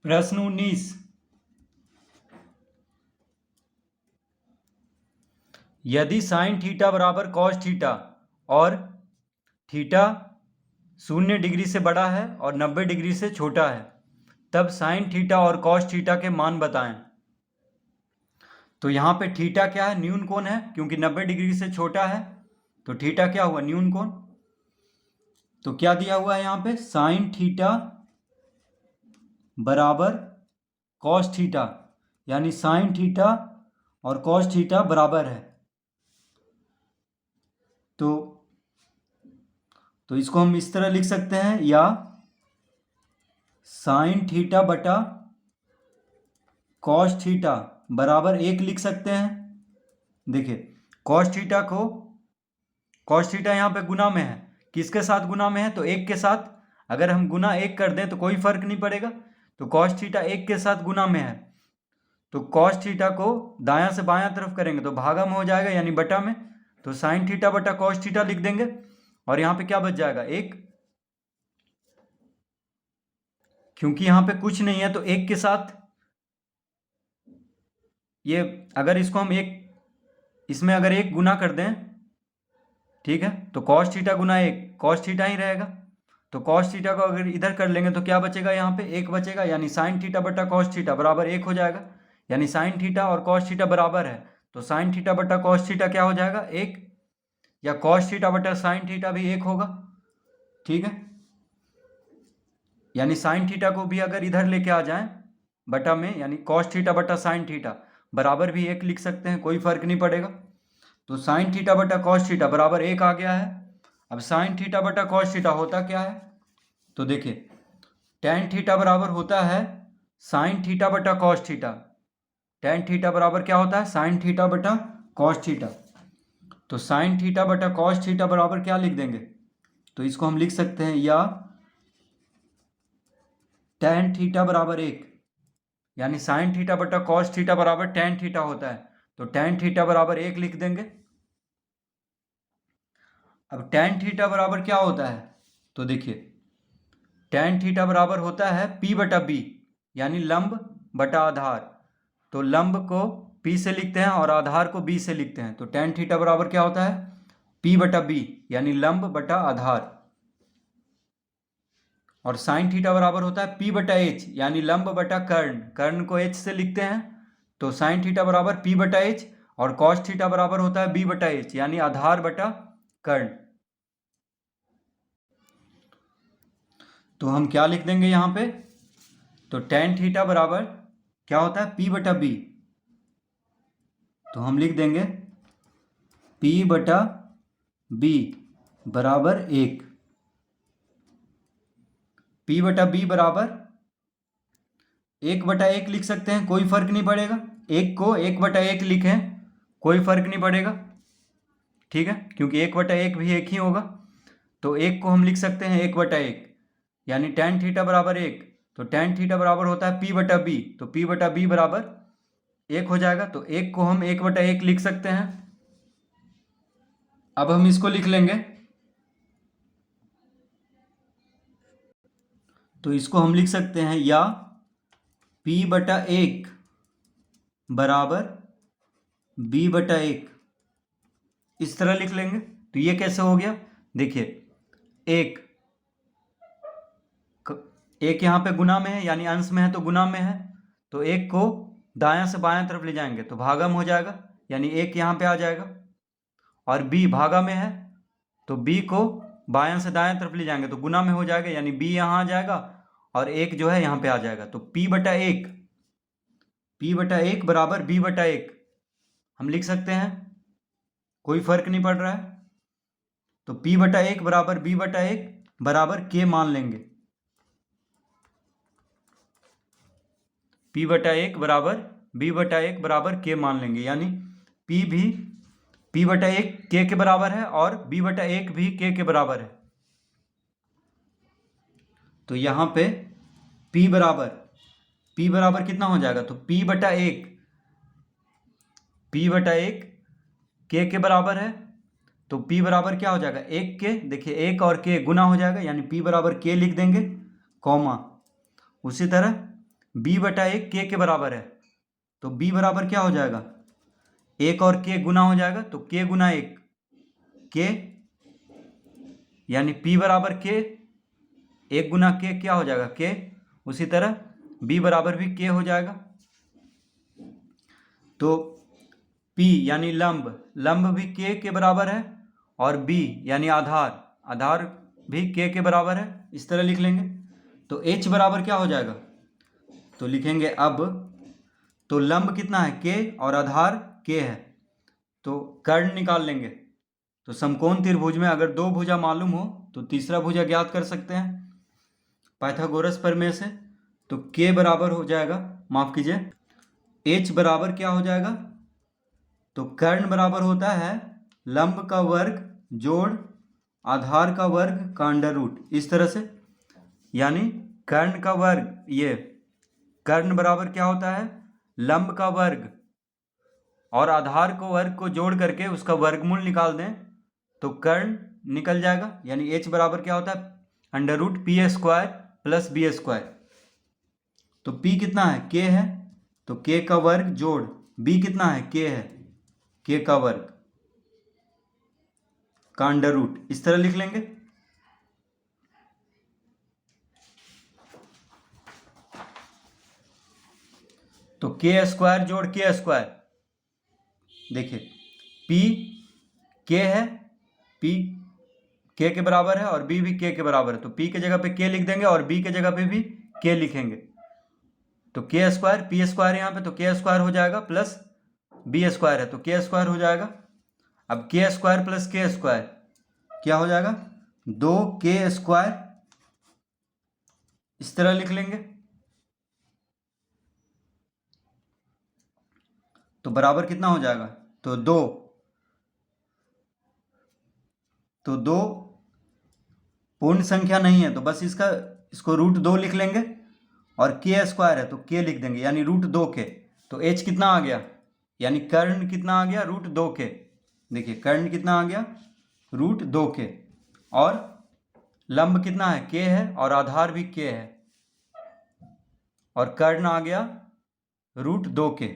प्रश्न 19। यदि sine theta बराबर कॉस थीटा और थीटा 0 डिग्री से बड़ा है और 90 डिग्री से छोटा है, तब साइन थीटा और कॉस थीटा के मान बताएं। तो यहाँ पे थीटा क्या है? न्यून कोण है, क्योंकि 90 डिग्री से छोटा है तो थीटा क्या हुआ? न्यून कोण। तो क्या दिया हुआ है यहाँ पे? साइन थीटा बराबर कॉस थीटा, यानी साइन थीटा और कॉस थीटा बराबर है। तो इसको हम इस तरह लिख सकते हैं, या साइन थीटा बटा कॉस थीटा बराबर 1 लिख सकते हैं। देखिए, कॉस थीटा यहाँ पे गुना में है। किसके साथ गुना में है? तो 1 के साथ। अगर हम गुना 1 कर दें तो कोई फर्क नहीं पड़ेगा। तो कॉस थीटा 1 के साथ गुना में है, तो कॉस थीटा को दायां से बायां तरफ करेंगे तो भागा में हो जाएगा, यानी बटा में। तो साइन थीटा बटा कॉस थीटा लिख देंगे, और यहाँ पे क्या बच जाएगा? 1। क्योंकि यहाँ पे कुछ नहीं है तो 1 के साथ ये, अगर इसको हम इसमें अगर 1 गुना कर दें, ठीक है, तो कॉस थीटा गुना 1 कॉस थीटा ही रहेगा। तो कॉस थीटा को अगर इधर कर लेंगे तो क्या बचेगा? यहाँ पे 1 बचेगा, यानी साइन थीटा बटा कॉस थीटा बराबर 1 हो जाएगा। यानी साइन थीटा और कॉस थीटा बराबर है, तो साइन थीटा बटा कॉस थीटा क्या हो जाएगा? 1। या कॉस थीटा बटा साइन थीटा भी 1 होगा, ठीक है। यानी साइन थीटा को भी अगर इधर लेके आ जाएं बटा में, यानी कॉस थीटा बटा साइन थीटा बराबर भी 1 लिख सकते हैं, कोई फर्क नहीं पड़ेगा। तो साइन थीटा बटा कॉस थीटा बराबर 1 आ गया है। अब साइन थीटा बटा कॉस थीटा होता क्या है? तो देखिए, टेन थीटा बराबर होता है साइन थीटा बटा कॉस थीटा। टेन थीटा बराबर क्या होता है? साइन थीटा बटा कॉस थीटा। तो साइन थीटा बटा कॉस थीटा बराबर क्या लिख देंगे? तो इसको हम लिख सकते हैं, या टेन थीटा बराबर 1, यानी साइन थीटा बटा कॉस थीटा बराबर टेन थीटा होता है, तो टेन थीटा बराबर 1 लिख देंगे। अब टेन थीटा बराबर क्या होता है? तो देखिए, टेन थीटा बराबर होता है P बटा B, यानी लंब बटा आधार। तो लंब को P से लिखते हैं और आधार को B से लिखते हैं। तो टेन थीटा बराबर क्या होता है? P बटा B, यानी लंब बटा आधार। और साइन थीटा बराबर होता है P बटा H, यानी लंब बटा कर्ण। कर्ण को H से लिखते हैं, तो साइन थीटा बराबर P बटा H। और कॉस थीटा बराबर होता है B बटा H, यानी आधार बटा कर्ण। तो हम क्या लिख देंगे यहाँ पे? तो टेन थीटा बराबर क्या होता है? P बटा B। तो हम लिख देंगे P बटा B बराबर 1। P बटा B बराबर 1 बटा 1 लिख सकते हैं, कोई फर्क नहीं पड़ेगा। 1 को 1 बटा 1 लिखें, कोई फर्क नहीं पड़ेगा, ठीक है, क्योंकि 1 बटा 1 भी 1 ही होगा। तो 1 को हम लिख सकते हैं 1 बटा 1, यानी टेन थीटा बराबर 1। तो टेन थीटा बराबर होता है P बटा B, तो P बटा B बराबर 1 हो जाएगा। तो 1 को हम 1 बटा 1 लिख सकते हैं। अब हम इसको लिख लेंगे, तो इसको हम लिख सकते हैं, या P बटा 1 बराबर B बटा 1, इस तरह लिख लेंगे। तो ये कैसे हो गया? देखिए, एक यहाँ पे गुना में है, यानी अंश में है तो गुना में है। तो 1 को दायां से बायां तरफ ले जाएंगे तो भागा में हो जाएगा, यानी 1 यहाँ पे आ जाएगा। और B भागा में है, तो B को बायां से दायां तरफ ले जाएंगे तो गुना में हो जाएगा, यानी B यहाँ आ जाएगा और 1 जो है यहाँ पे आ जाएगा। तो P बटा 1 बराबर B बटा 1 हम लिख सकते हैं, कोई फर्क नहीं पड़ रहा है। तो P बटा 1 बराबर B बटा 1 बराबर K मान लेंगे। P बटा 1 बराबर B बटा 1 बराबर K मान लेंगे, यानी P भी P बटा 1 K के बराबर है और B बटा 1 भी K के बराबर है। तो यहाँ पे P बराबर कितना हो जाएगा? तो P बटा 1 K के बराबर है, तो P बराबर क्या हो जाएगा? 1 के, देखिए 1 और K गुना हो जाएगा, यानी P बराबर K लिख देंगे, कॉमा। उसी तरह b बटा 1 k के बराबर है, तो b बराबर क्या हो जाएगा, 1 और k गुना हो जाएगा, तो k गुना 1 k, यानी p बराबर k, 1 गुना k क्या हो जाएगा k। उसी तरह b बराबर भी k हो जाएगा। तो p यानी लंब भी k के बराबर है, और b यानी आधार भी k के बराबर है, इस तरह लिख लेंगे। तो h बराबर क्या हो जाएगा, तो लिखेंगे अब, तो लंब कितना है k और आधार k है, तो कर्ण निकाल लेंगे। तो समकोण त्रिभुज में अगर दो भुजा मालूम हो तो तीसरा भुजा ज्ञात कर सकते हैं पाइथागोरस प्रमेय से। तो k बराबर हो जाएगा, माफ कीजिए, h बराबर क्या हो जाएगा, तो कर्ण बराबर होता है लंब का वर्ग जोड़ आधार का वर्ग का अंडर रूट, इस तरह से। यानी कर्ण का वर्ग, ये कर्ण बराबर क्या होता है, लंब का वर्ग और आधार को वर्ग को जोड़ करके उसका वर्गमूल निकाल दें तो कर्ण निकल जाएगा। यानी h बराबर क्या होता है, under root p square plus b square. तो p कितना है, k है, तो k का वर्ग जोड़ b कितना है, k है, k का वर्ग का अंडर रूट, इस तरह लिख लेंगे। तो k स्क्वायर जोड़ k स्क्वायर, देखिए p k है, p k के बराबर है और b भी k के बराबर है, तो p के जगह पे k लिख देंगे और b के जगह पे भी k लिखेंगे। तो k स्क्वायर, p स्क्वायर यहाँ पे, तो k स्क्वायर हो जाएगा प्लस b स्क्वायर है, तो k स्क्वायर हो जाएगा। अब k square plus k square क्या हो जाएगा, 2k स्क्वायर, इस तरह लिख लेंगे। तो बराबर कितना हो जाएगा, तो 2 पूर्ण संख्या नहीं है तो बस इसको √2 लिख लेंगे, और k स्क्वायर है तो k लिख देंगे, यानी √2k। तो h कितना आ गया, यानी कर्ण कितना आ गया, √2k। देखिए कर्ण कितना आ गया, √2k, और लंब कितना है, k है, और आधार भी k है, और कर्ण आ गया √2k।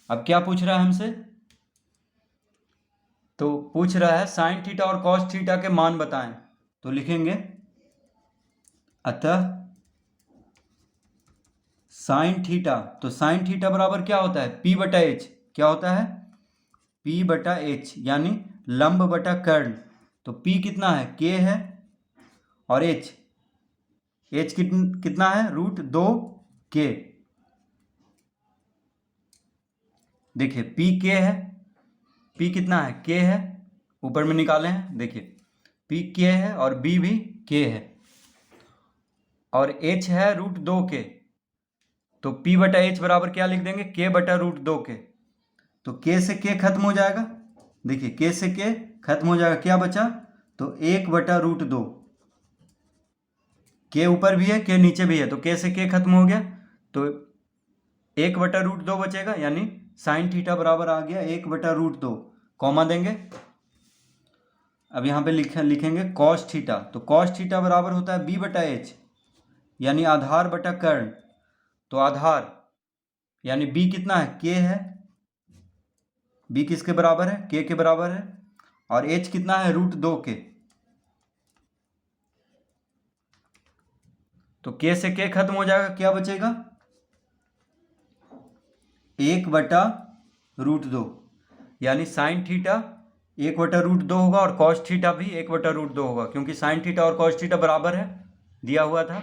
अब क्या पूछ रहा है हमसे, तो पूछ रहा है साइन थीटा और कॉस थीटा के मान बताएं। तो लिखेंगे, अतः साइन थीटा, तो साइन थीटा बराबर क्या होता है, p बटा h, क्या होता है, p बटा h, यानी लंब बटा कर्ण। तो p कितना है, k है, और h कितना है, √2k। देखिए p k है, p कितना है, k है, ऊपर में निकाले हैं, देखिए p k है और b भी k है, और h है √2k। तो p बटा h बराबर क्या लिख देंगे, k बटा √2k। तो k से k खत्म हो जाएगा, देखिए k से k खत्म हो जाएगा, क्या बचा, तो 1 बटा √2, k ऊपर भी है k नीचे भी है, तो k से k खत्म हो गया, तो 1 बटा √2 बचेगा, यानी साइन थीटा बराबर आ गया 1 बटा √2, कॉमा देंगे। अब यहाँ पे लिखेंगे कॉस थीटा, तो कॉस थीटा बराबर होता है b बटा h, यानी आधार बटा कर्ण। तो आधार यानी b कितना है, k है, b किसके बराबर है, k के बराबर है, और h कितना है, √2k। तो k से k खत्म हो जाएगा, क्या बचेगा, 1 बटा √2, यानी साइन थीटा 1 बटा √2 होगा और कॉस थीटा भी 1 बटा √2 होगा, क्योंकि साइन थीटा और कॉस थीटा बराबर है, दिया हुआ था।